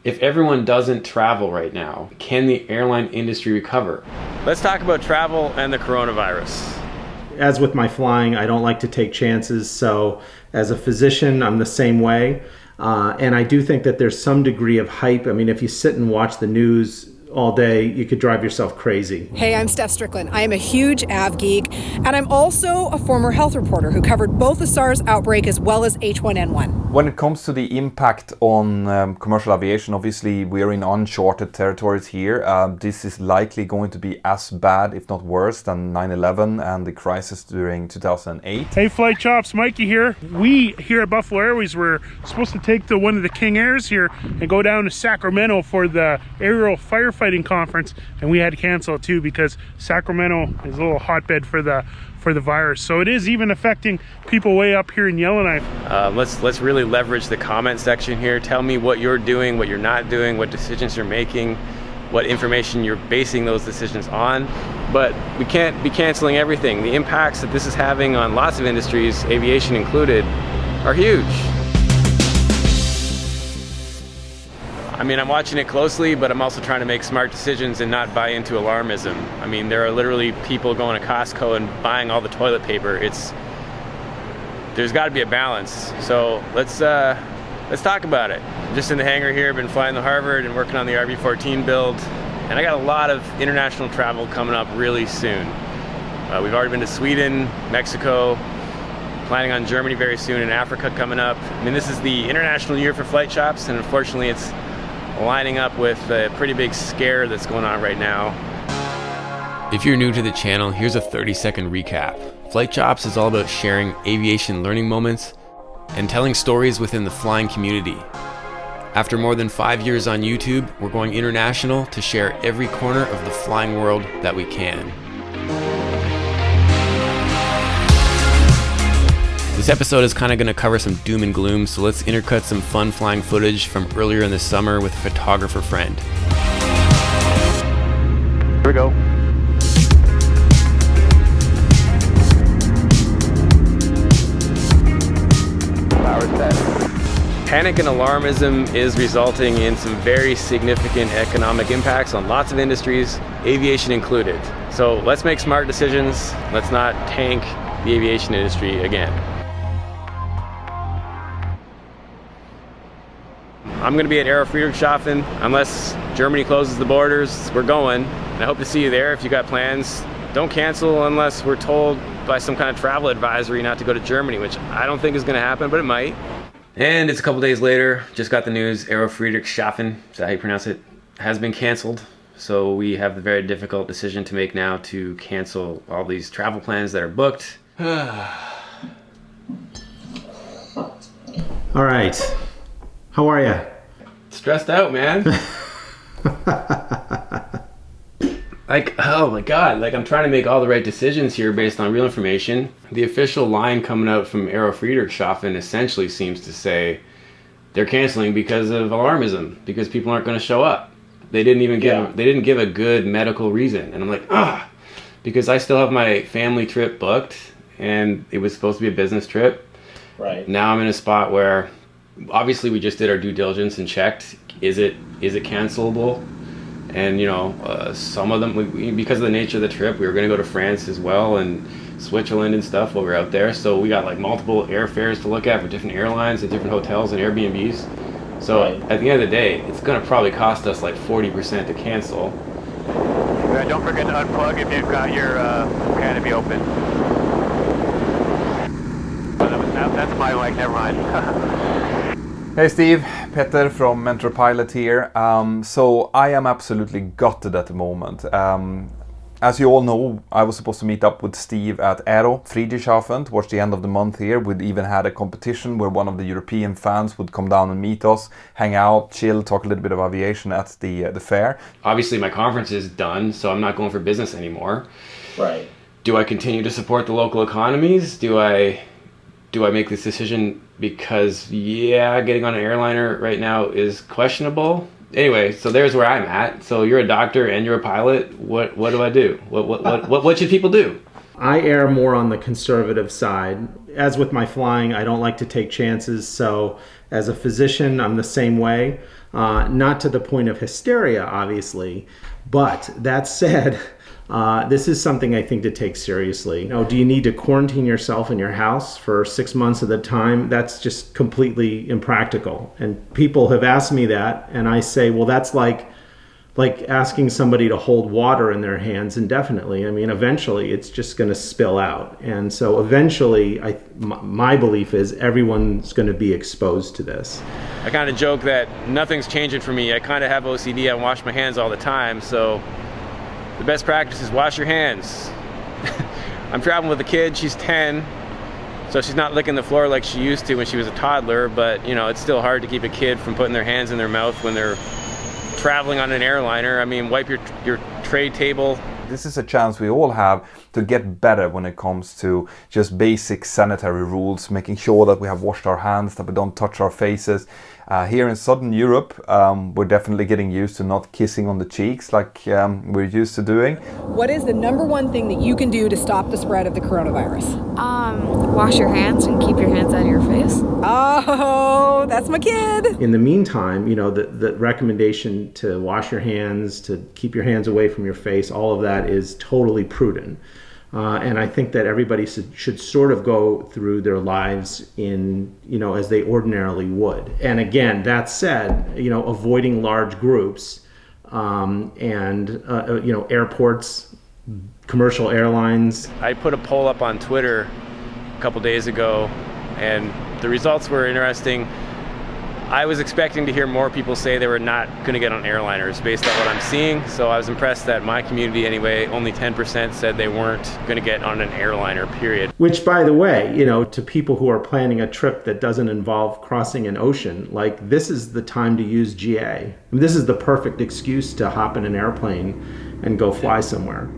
If everyone doesn't travel right now, can the airline industry recover? Let's talk about travel and the coronavirus. As with my flying, I don't like to take chances. So as a physician, I'm the same way. And I do think that there's some degree of hype. I mean, if you sit and watch the news all day, you could drive yourself crazy. Hey, I'm Steph Stricklen. I am a huge av geek, and I'm also a former health reporter who covered both the SARS outbreak as well as H1N1. When it comes to the impact on commercial aviation, obviously we're in uncharted territories here. This is likely going to be as bad, if not worse, than 9/11 and the crisis during 2008. Hey, Flight Chops, Mikey here. We here at Buffalo Airways were supposed to take one of the King Airs here and go down to Sacramento for the aerial firefighting conference, and we had to cancel it too because Sacramento is a little hotbed for the virus. So it is even affecting people way up here in Yellowknife. Let's really leverage the comment section here. Tell me what you're doing, what you're not doing, what decisions you're making, what information you're basing those decisions on. But we can't be canceling everything. The impacts that this is having on lots of industries, aviation included, are huge. I mean, I'm watching it closely, but I'm also trying to make smart decisions and not buy into alarmism. I mean, there are literally people going to Costco and buying all the toilet paper. There's got to be a balance. So let's talk about it. I'm just in the hangar here, been flying to Harvard and working on the RB14 build, and I got a lot of international travel coming up really soon. We've already been to Sweden, Mexico, planning on Germany very soon, and Africa coming up. I mean, this is the international year for Flight Shops, and unfortunately it's lining up with a pretty big scare that's going on right now. If you're new to the channel, here's a 30-second recap. Flight Chops is all about sharing aviation learning moments and telling stories within the flying community. After more than 5 years on YouTube, we're going international to share every corner of the flying world that we can. This episode is kind of going to cover some doom and gloom, so let's intercut some fun flying footage from earlier in the summer with a photographer friend. Here we go. Power set. Panic and alarmism is resulting in some very significant economic impacts on lots of industries, aviation included. So let's make smart decisions. Let's not tank the aviation industry again. I'm going to be at Friedrichshafen. Unless Germany closes the borders, we're going. And I hope to see you there. If you got plans, don't cancel unless we're told by some kind of travel advisory not to go to Germany, which I don't think is going to happen, but it might. And it's a couple days later, just got the news, Friedrichshafen, is that how you pronounce it, has been canceled. So we have the very difficult decision to make now to cancel all these travel plans that are booked. All right. How are you? Stressed out, man. Like, oh my God, like I'm trying to make all the right decisions here based on real information. The official line coming out from Friedrichshafen essentially seems to say they're canceling because of alarmism, because people aren't going to show up. They didn't even give a good medical reason. And I'm like, because I still have my family trip booked and it was supposed to be a business trip. Right. Now I'm in a spot where obviously we just did our due diligence and checked, is it cancelable? And you know, some of them, because of the nature of the trip, we were going to go to France as well and Switzerland and stuff while we were out there. So we got like multiple airfares to look at with different airlines and different hotels and Airbnbs. So at the end of the day, it's going to probably cost us like 40% to cancel. Don't forget to unplug if you've got your canopy open. That's my mic, never mind. Hey Steve, Peter from Mentour Pilot here. So I am absolutely gutted at the moment. As you all know, I was supposed to meet up with Steve at Friedrichshafen towards the end of the month here. We'd even had a competition where one of the European fans would come down and meet us, hang out, chill, talk a little bit of aviation at the fair. Obviously my conference is done, so I'm not going for business anymore. Right. Do I continue to support the local economies? Do I make this decision because, getting on an airliner right now is questionable? Anyway, so there's where I'm at. So you're a doctor and you're a pilot. What do I do? What should people do? I err more on the conservative side. As with my flying, I don't like to take chances. So as a physician, I'm the same way. Not to the point of hysteria, obviously, but that said, this is something I think to take seriously. Do you need to quarantine yourself in your house for 6 months at a time? That's just completely impractical. And people have asked me that, and I say, well, that's like asking somebody to hold water in their hands indefinitely. I mean, eventually it's just going to spill out. And so eventually, my belief is everyone's going to be exposed to this. I kind of joke that nothing's changing for me. I kind of have OCD. I wash my hands all the time. So the best practice is wash your hands. I'm traveling with a kid. She's 10. So she's not licking the floor like she used to when she was a toddler. But, you know, it's still hard to keep a kid from putting their hands in their mouth when they're traveling on an airliner. I mean, wipe your tray table. This is a chance we all have to get better when it comes to just basic sanitary rules, making sure that we have washed our hands, that we don't touch our faces. Here in Southern Europe, we're definitely getting used to not kissing on the cheeks like we're used to doing. What is the number one thing that you can do to stop the spread of the coronavirus? Wash your hands and keep your hands out of your face. Oh, that's my kid. In the meantime, you know, the recommendation to wash your hands, to keep your hands away from your face, all of that is totally prudent. And I think that everybody should sort of go through their lives in, you know, as they ordinarily would. And again, that said, you know, avoiding large groups and, you know, airports, commercial airlines. I put a poll up on Twitter a couple days ago, and the results were interesting. I was expecting to hear more people say they were not going to get on airliners based on what I'm seeing. So I was impressed that my community anyway, only 10% said they weren't going to get on an airliner, period. Which, by the way, you know, to people who are planning a trip that doesn't involve crossing an ocean, like, this is the time to use GA. I mean, this is the perfect excuse to hop in an airplane and go fly somewhere.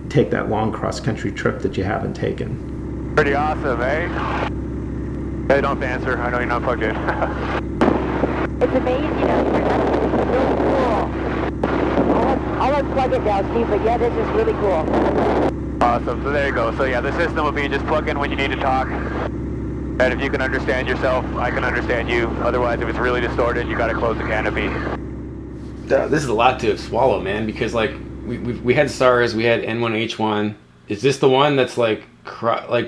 Take that long cross-country trip that you haven't taken. Pretty awesome, eh? Hey, don't answer. I know you're not plugged in. It's amazing out here. That's really cool. I'll unplug it now, Steve, but yeah, this is really cool. Awesome. So there you go. So yeah, the system will be just plug in when you need to talk. And if you can understand yourself, I can understand you. Otherwise, if it's really distorted, you got to close the canopy. This is a lot to swallow, man, because like we had SARS, we had N1H1. Is this the one that's like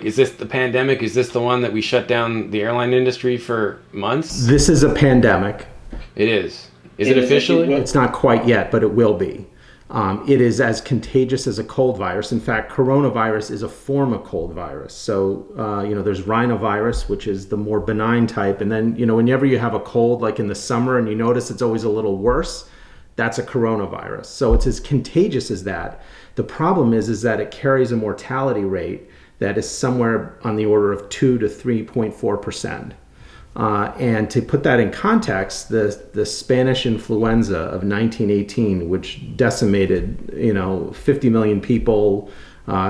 is this the pandemic? Is this the one that we shut down the airline industry for months? This is a pandemic. It is. Is it officially? It's not quite yet, but it will be. It is as contagious as a cold virus. In fact, coronavirus is a form of cold virus. So, you know, there's rhinovirus, which is the more benign type. And then, you know, whenever you have a cold, like in the summer, and you notice it's always a little worse, that's a coronavirus. So it's as contagious as that. The problem is that it carries a mortality rate that is somewhere on the order of 2 to 3.4%. And to put that in context, the Spanish influenza of 1918, which decimated, you know, 50 million people,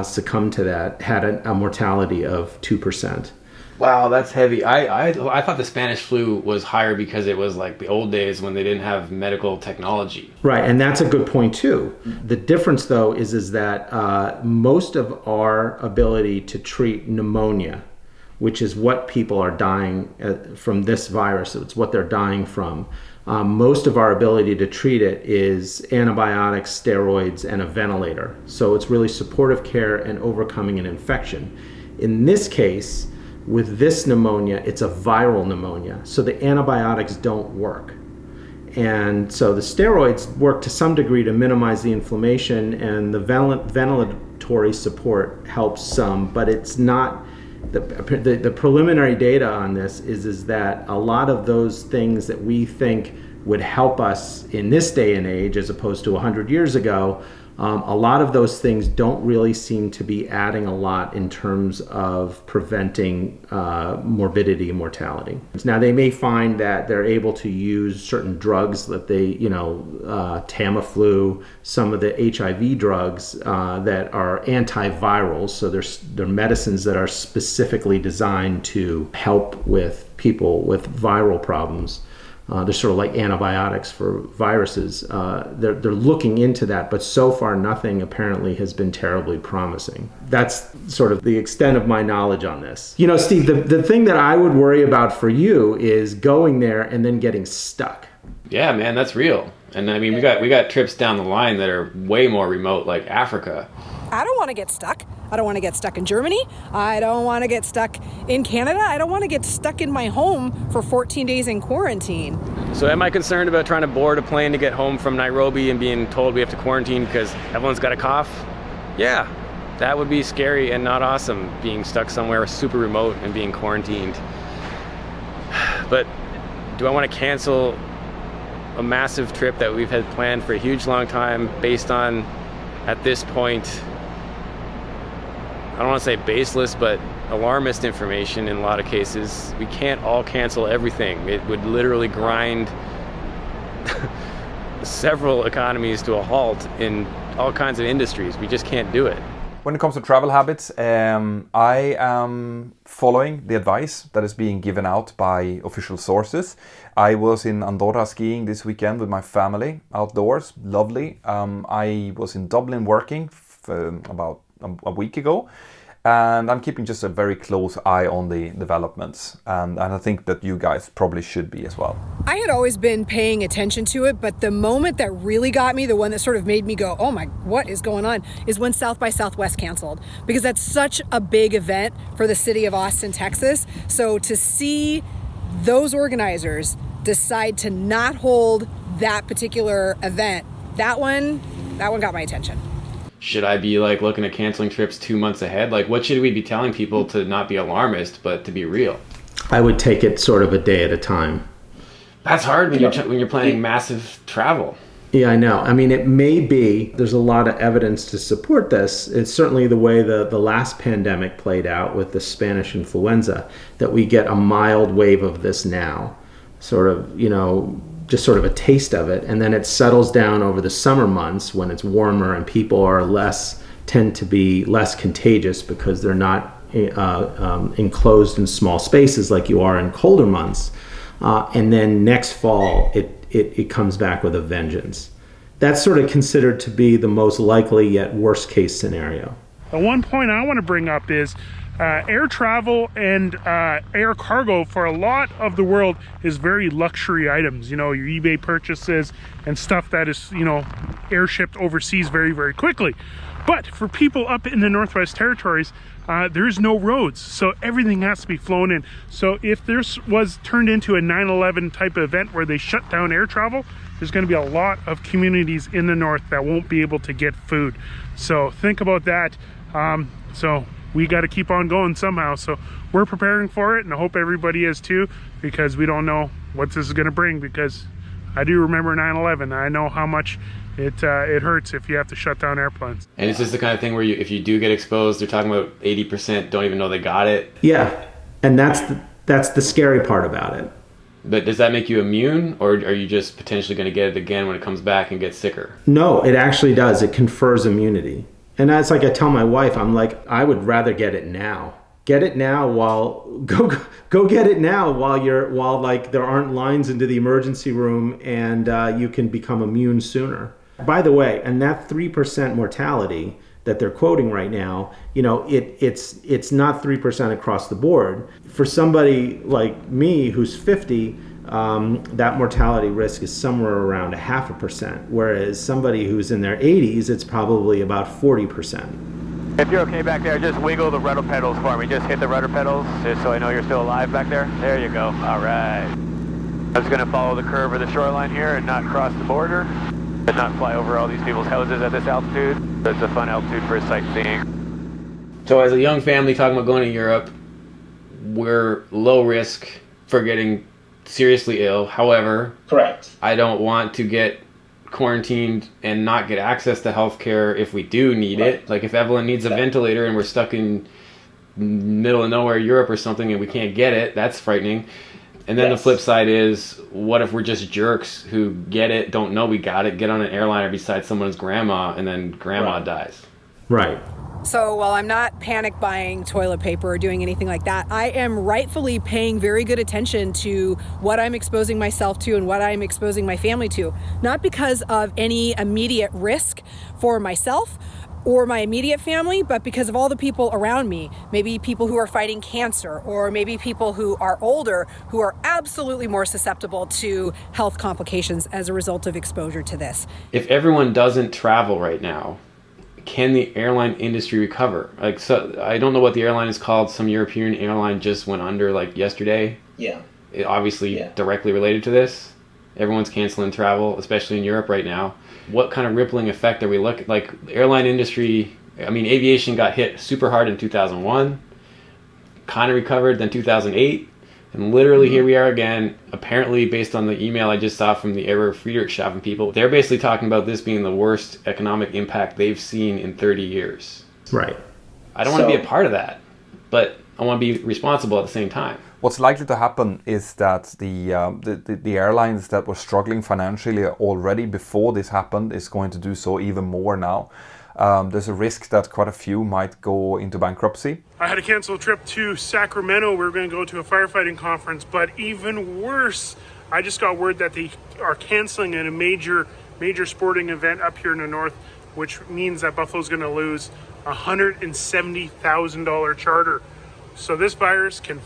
succumbed to that, had a mortality of 2%. Wow, that's heavy. I thought the Spanish flu was higher because it was like the old days when they didn't have medical technology. Right, and that's a good point too. The difference though is that most of our ability to treat pneumonia, which is what people are dying from this virus, it's what they're dying from. Most of our ability to treat it is antibiotics, steroids, and a ventilator. So it's really supportive care and overcoming an infection. In this case, with this pneumonia, it's a viral pneumonia, so the antibiotics don't work. And so the steroids work to some degree to minimize the inflammation, and the ventilatory support helps some, but it's not, the preliminary data on this is that a lot of those things that we think would help us in this day and age, as opposed to 100 years ago, a lot of those things don't really seem to be adding a lot in terms of preventing morbidity and mortality. Now, they may find that they're able to use certain drugs that they, you know, Tamiflu, some of the HIV drugs that are antivirals. So they're medicines that are specifically designed to help with people with viral problems. They're sort of like antibiotics for viruses. They're looking into that, but so far nothing apparently has been terribly promising. That's sort of the extent of my knowledge on this. You know, Steve, the thing that I would worry about for you is going there and then getting stuck. Yeah, man, that's real. And I mean, we got trips down the line that are way more remote, like Africa. I don't want to get stuck. I don't want to get stuck in Germany. I don't want to get stuck in Canada. I don't want to get stuck in my home for 14 days in quarantine. So am I concerned about trying to board a plane to get home from Nairobi and being told we have to quarantine because everyone's got a cough? Yeah, that would be scary and not awesome, being stuck somewhere super remote and being quarantined. But do I want to cancel a massive trip that we've had planned for a huge long time based on, at this point, I don't want to say baseless, but alarmist information in a lot of cases? We can't all cancel everything. It would literally grind several economies to a halt in all kinds of industries. We just can't do it. When it comes to travel habits, I am following the advice that is being given out by official sources. I was in Andorra skiing this weekend with my family, outdoors, lovely. I was in Dublin working about a week ago, and I'm keeping just a very close eye on the developments, and I think that you guys probably should be as well. I had always been paying attention to it, but the moment that really got me, the one that sort of made me go, oh my, what is going on, is when South by Southwest canceled, because that's such a big event for the city of Austin, Texas. So to see those organizers decide to not hold that particular event, that one got my attention. Should I be like looking at canceling trips 2 months ahead? Like, what should we be telling people to not be alarmist, but to be real? I would take it sort of a day at a time. That's hard when you're planning massive travel. Yeah, I know. I mean, it may be, there's a lot of evidence to support this. It's certainly the way the last pandemic played out with the Spanish influenza, that we get a mild wave of this now, sort of, just sort of a taste of it, and then it settles down over the summer months when it's warmer and people tend to be less contagious because they're not enclosed in small spaces like you are in colder months. And then next fall, it comes back with a vengeance. That's sort of considered to be the most likely yet worst case scenario. The one point I want to bring up is air travel and air cargo for a lot of the world is very luxury items. Your eBay purchases and stuff that is, airshipped overseas very, very quickly. But for people up in the Northwest Territories, there's no roads, so everything has to be flown in. So if this was turned into a 9/11 type of event where they shut down air travel, there's going to be a lot of communities in the north that won't be able to get food. So think about that. So we got to keep on going somehow. So we're preparing for it, and I hope everybody is too, because we don't know what this is going to bring. Because I do remember 9/11. I know how much it hurts if you have to shut down airplanes. And it's just the kind of thing where if you do get exposed, they're talking about 80% don't even know they got it. Yeah, and that's the scary part about it. But does that make you immune, or are you just potentially going to get it again when it comes back and get sicker? No, it actually does. It confers immunity. And that's like I tell my wife, I'm like, I would rather get it now. Get it now go get it now while like there aren't lines into the emergency room, and you can become immune sooner. By the way, and that 3% mortality that they're quoting right now, it's not 3% across the board. For somebody like me who's 50, that mortality risk is somewhere around 0.5%, whereas somebody who's in their 80s, it's probably about 40%. If you're okay back there, just wiggle the rudder pedals for me. Just hit the rudder pedals, just so I know you're still alive back there. There you go. All right. I'm just going to follow the curve of the shoreline here and not cross the border, and not fly over all these people's houses at this altitude. It's a fun altitude for sightseeing. So as a young family talking about going to Europe, we're low risk for getting seriously ill. However, correct. I don't want to get quarantined and not get access to healthcare if we do need it. Like if Evelyn needs a ventilator and we're stuck in middle of nowhere Europe or something and we can't get it, that's frightening. And then the flip side is, what if we're just jerks who get it, don't know we got it, get on an airliner beside someone's grandma, and then grandma dies? Right. So while I'm not panic buying toilet paper or doing anything like that, I am rightfully paying very good attention to what I'm exposing myself to and what I'm exposing my family to. Not because of any immediate risk for myself, or my immediate family, but because of all the people around me, maybe people who are fighting cancer, or maybe people who are older, who are absolutely more susceptible to health complications as a result of exposure to this. If everyone doesn't travel right now, can the airline industry recover? Like, so I don't know what the airline is called. Some European airline just went under like yesterday. Yeah. It obviously directly related to this. Everyone's canceling travel, especially in Europe right now. What kind of rippling effect are we looking like? The airline industry, I mean, aviation got hit super hard in 2001, kind of recovered, then 2008, and literally here we are again. Apparently, based on the email I just saw from the Friedrichshafen people, they're basically talking about this being the worst economic impact they've seen in 30 years. Right. I don't want to be a part of that, but I want to be responsible at the same time. What's likely to happen is that the airlines that were struggling financially already before this happened is going to do so even more now. There's a risk that quite a few might go into bankruptcy. I had to cancel a trip to Sacramento. We were going to go to a firefighting conference, but even worse, I just got word that they are canceling a major sporting event up here in the north, which means that Buffalo's going to lose $170,000 charter. So this virus can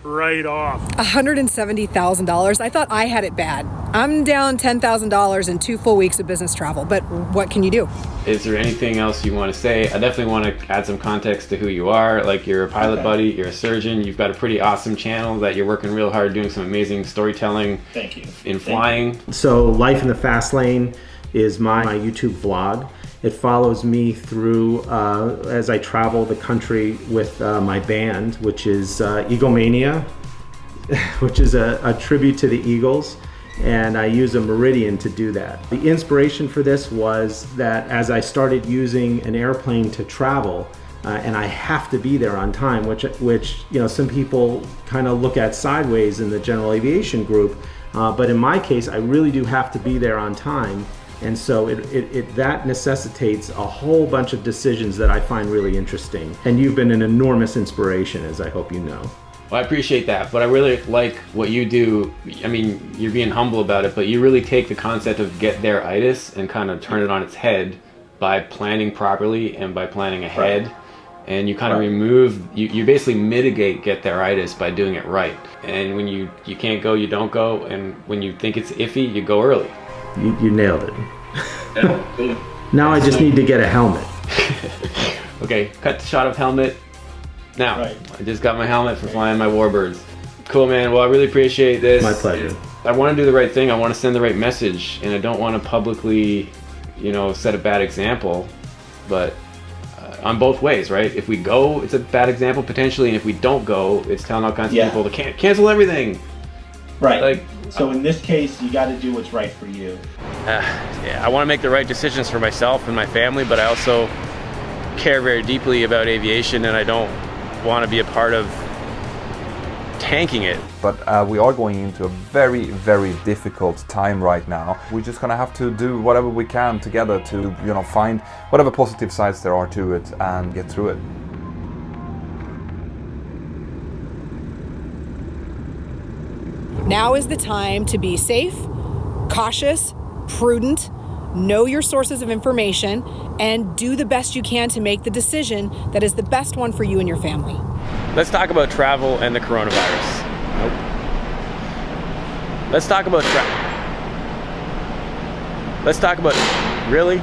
right off. $170,000. I thought I had it bad. I'm down $10,000 in 2 full weeks of business travel, but what can you do? Is there anything else you want to say? I definitely want to add some context to who you are. Like, you're a pilot buddy, you're a surgeon, you've got a pretty awesome channel that you're working real hard doing some amazing storytelling. Thank you. In flying. So Life in the Fast Lane is my YouTube vlog. It follows me through as I travel the country with my band, which is Eaglemania, which is a tribute to the Eagles, and I use a Meridian to do that. The inspiration for this was that as I started using an airplane to travel, and I have to be there on time, which you know, some people kind of look at sideways in the general aviation group, but in my case, I really do have to be there on time. And so that necessitates a whole bunch of decisions that I find really interesting. And you've been an enormous inspiration, as I hope you know. Well, I appreciate that, but I really like what you do. I mean, you're being humble about it, but you really take the concept of get there-itis and kind of turn it on its head by planning properly and by planning ahead. Right. And you kind of remove, you basically mitigate get there-itis by doing it right. And when you can't go, you don't go. And when you think it's iffy, you go early. You nailed it. Now I just need to get a helmet. Okay, cut the shot of helmet. Now, I just got my helmet for flying my Warbirds. Cool, man. Well, I really appreciate this. My pleasure. I want to do the right thing. I want to send the right message, and I don't want to publicly, you know, set a bad example. But on both ways, right? If we go, it's a bad example potentially, and if we don't go, it's telling all kinds of people to cancel everything. Right. Like, so in this case, you got to do what's right for you. I want to make the right decisions for myself and my family, but I also care very deeply about aviation, and I don't want to be a part of tanking it. But we are going into a very, very difficult time right now. We're just gonna have to do whatever we can together to, you know, find whatever positive sides there are to it and get through it. Now is the time to be safe, cautious, prudent, know your sources of information, and do the best you can to make the decision that is the best one for you and your family. Let's talk about travel and the coronavirus. Nope. Let's talk about really?